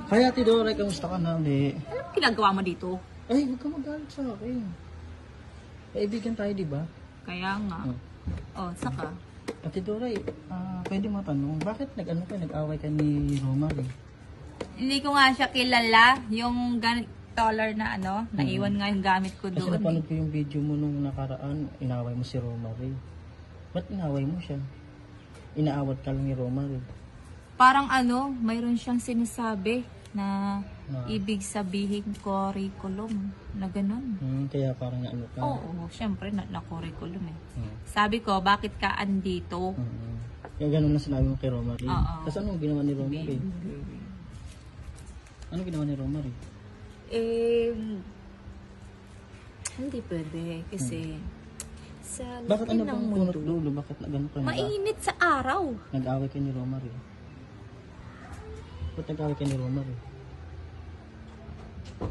Hi Ate Dora, kamusta ka na ulit? Anong ginagawa mo dito? Ay, huwag ka magalit sa akin. Kaibigan tayo, di ba? Kaya nga. Oh, saka. Ate Dora, pwede matanong, bakit nag-away ka ni Romar eh? Hindi ko nga siya kilala. Yung dollar na naiwan nga yung gamit ko Kasi doon. napanood ko yung video mo nung nakaraan, inaway mo si Romar eh. Ba't inaway mo siya? Inaawat ka lang ni Romar eh. Parang mayroon siyang sinasabi na ibig sabihin curriculum na ganun. Kaya parang ka? Oo, syempre na curriculum eh. Sabi ko, bakit ka andito? Kaya ganun na sinabi mo kay Romar eh. Oo. Kasi anong ginawa ni Romar eh? Anong ginawa ni Romar eh? Hindi pwede kasi sa Bakit laki ano ng bang mundo, punot dulo? Bakit na ganun ka? mainit sa araw. Nag-away ka ni Romar eh. Ba't nag-away ka ni Romar eh?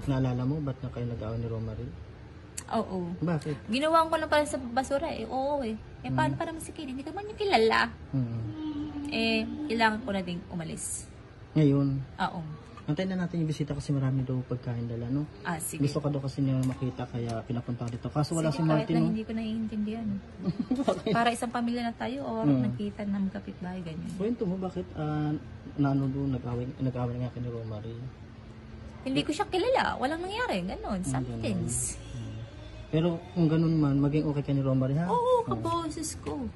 Naalala mo ba't na kayo nag-away ni Romar eh? Oo. Bakit? Ginawa ko lang pala sa basura eh. Oo eh. Paano para masikil? Hindi ka man yung kilala. Kailangan ko na ding umalis. Ngayon, Oo. antayin na natin yung bisita kasi marami daw pagkain dala, no? Sige. Gusto ka daw kasi niya makita kaya pinapunta dito. Kaso wala si Sige, kahit Martin, na no? hindi ko naiintindihan. Para isang pamilya na tayo or nakita ng kapitbahay, ganyan. Kwento mo bakit doon nag-away nga kay ni Romar eh? Hindi ko siya kilala. Walang nangyari. Ganon. Somethings. Pero kung ganun man, maging okay ka ni Romar ha? Oo, kaboses ko.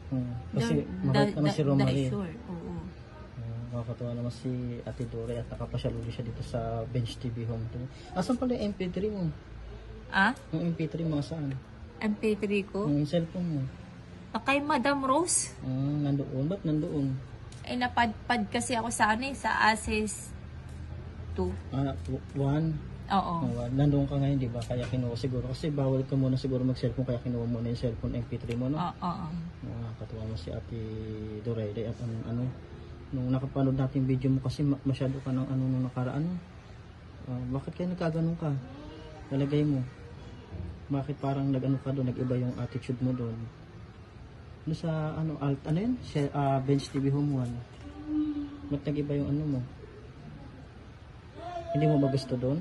Kasi mabait naman si Romar eh. Sure. Oo. Nakakatuwa naman si Ate Dora at nakapasyal ulit siya dito sa Bench TV Home Tour. Asan pala yung MP3 mo? Yung MP3 mo saan? MP3 ko? Yung cellphone mo? Kay Madam Rose. Nandoon? Ba't nandoon? Napadpad kasi ako sa sa Access 2. 1? Oo. Nandoon ka ngayon, di ba? Kaya kinuha siguro. Kasi bawal ka muna siguro mag-cellphone kaya kinuha mo na yung cellphone MP3 mo, no? Oo. Nakakatuwa mo si Ate Dora at nung nakapanood natin yung video mo kasi masyado ka ng nung nakaraan. Bakit kaya nagkaganon ka? Nalagay mo. Bakit parang ka doon, nag-iba yung attitude mo doon? Doon sa Bench TV Home 1. Ba't nag-iba yung mo? Hindi mo ba gusto doon?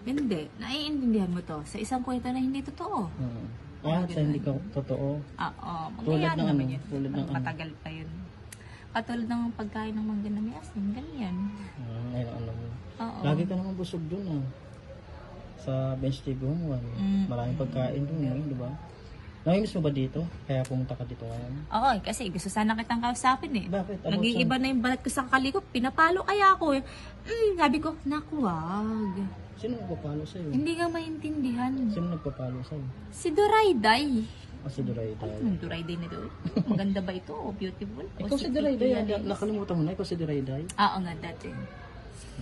Hindi. Naiintindihan mo to. Sa isang kwento na hindi totoo. Sa hindi ka totoo? Oo. Tulad ng naman yun. Tulad ng matagal pa yun. Katulad ng pagkain ng mangga na may asin. Ganyan. Oo. Lagi ka naman busog doon sa Bench TV Home 1. Maraming pagkain doon, di ba? Namimiss mo ba dito? Kaya pumunta ka dito ngayon? Oo, kasi gusto sana kitang kausapin eh. Bakit? Nag-iiba na yung balat ko sa kalikot. Pinapalo kaya ako eh. Sabi ko, naku wag. Sino nagpapalo sa'yo? Hindi nga maintindihan. Sino nagpapalo sa'yo? Si Dorayday. Si Dorayday. Anong Dorayday na doon? Maganda ba ito? O beautiful? Ikaw si Dorayday. Nakalimutan mo na, ikaw si Dorayday. Oo nga, dati.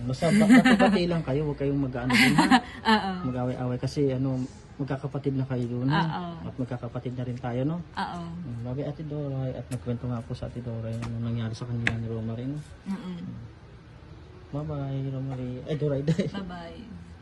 Basta kapatid lang kayo, huwag kayong mag-ano din ha. Oo. Mag-away-away kasi magkakapatid na kayo doon. Oo. At magkakapatid na rin tayo, no? Oo. Babi Ate Dora, at nagkwento nga po sa Ate Dora yung nangyari sa kanila ni Romar, no? Bye-bye, Romar. Dorayday. Bye-bye.